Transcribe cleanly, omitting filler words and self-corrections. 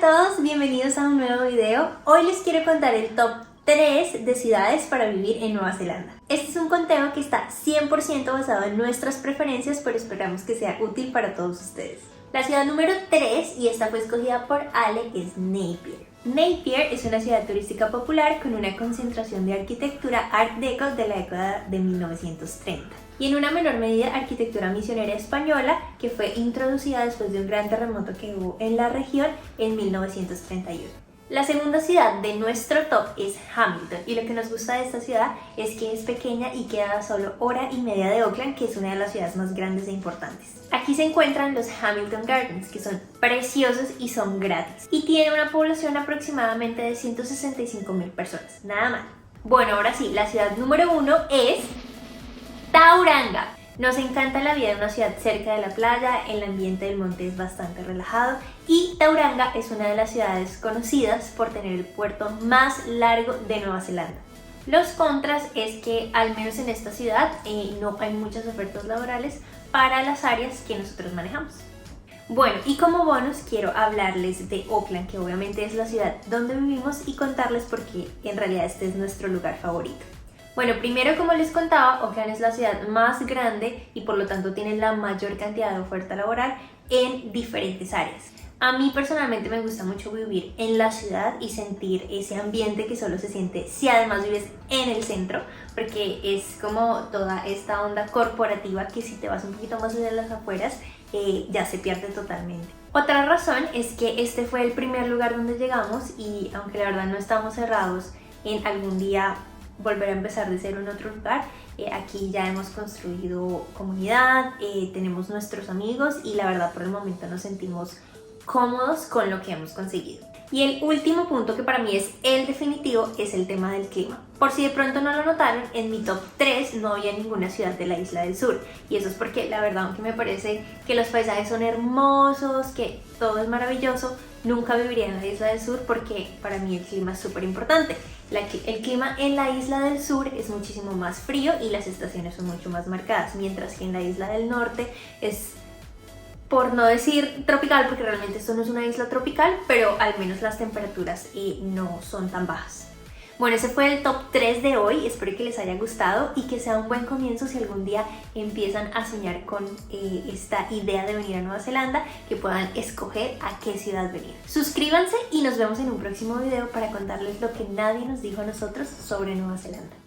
todos, bienvenidos a un nuevo video. Hoy les quiero contar el top 3 de ciudades para vivir en Nueva Zelanda. Este es un conteo que está 100% basado en nuestras preferencias, pero esperamos que sea útil para todos ustedes. La ciudad número 3, y esta fue escogida por Ale, es Napier. Napier es una ciudad turística popular con una concentración de arquitectura Art Deco de la década de 1930 y en una menor medida arquitectura misionera española que fue introducida después de un gran terremoto que hubo en la región en 1931. La segunda ciudad de nuestro top es Hamilton, y lo que nos gusta de esta ciudad es que es pequeña y queda a solo hora y media de Auckland, que es una de las ciudades más grandes e importantes. Aquí se encuentran los Hamilton Gardens, que son preciosos y son gratis, y tiene una población aproximadamente de 165.000 personas, nada mal. Bueno, ahora sí, la ciudad número 1 es Tauranga. Nos encanta la vida de una ciudad cerca de la playa, el ambiente del monte es bastante relajado y Tauranga es una de las ciudades conocidas por tener el puerto más largo de Nueva Zelanda. Los contras es que al menos en esta ciudad no hay muchas ofertas laborales para las áreas que nosotros manejamos. Bueno, y como bonus quiero hablarles de Auckland, que obviamente es la ciudad donde vivimos, y contarles por qué en realidad este es nuestro lugar favorito. Bueno, primero, como les contaba, Auckland es la ciudad más grande y por lo tanto tiene la mayor cantidad de oferta laboral en diferentes áreas. A mí personalmente me gusta mucho vivir en la ciudad y sentir ese ambiente que solo se siente si además vives en el centro, porque es como toda esta onda corporativa que si te vas un poquito más allá de las afueras ya se pierde totalmente. Otra razón es que este fue el primer lugar donde llegamos y aunque la verdad no estamos cerrados en algún día volver a empezar de cero en otro lugar, aquí ya hemos construido comunidad, tenemos nuestros amigos y la verdad por el momento nos sentimos cómodos con lo que hemos conseguido. Y el último punto, que para mí es el definitivo, es el tema del clima. Por si de pronto no lo notaron, en mi top 3 no había ninguna ciudad de la isla del sur, y eso es porque la verdad, aunque me parece que los paisajes son hermosos, que todo es maravilloso, nunca viviría en la isla del sur porque para mí el clima es súper importante. El clima en la isla del sur es muchísimo más frío y las estaciones son mucho más marcadas, mientras que en la isla del norte es, por no decir tropical, porque realmente esto no es una isla tropical, pero al menos las temperaturas no son tan bajas. Bueno, ese fue el top 3 de hoy, espero que les haya gustado y que sea un buen comienzo si algún día empiezan a soñar con esta idea de venir a Nueva Zelanda, que puedan escoger a qué ciudad venir. Suscríbanse y nos vemos en un próximo video para contarles lo que nadie nos dijo a nosotros sobre Nueva Zelanda.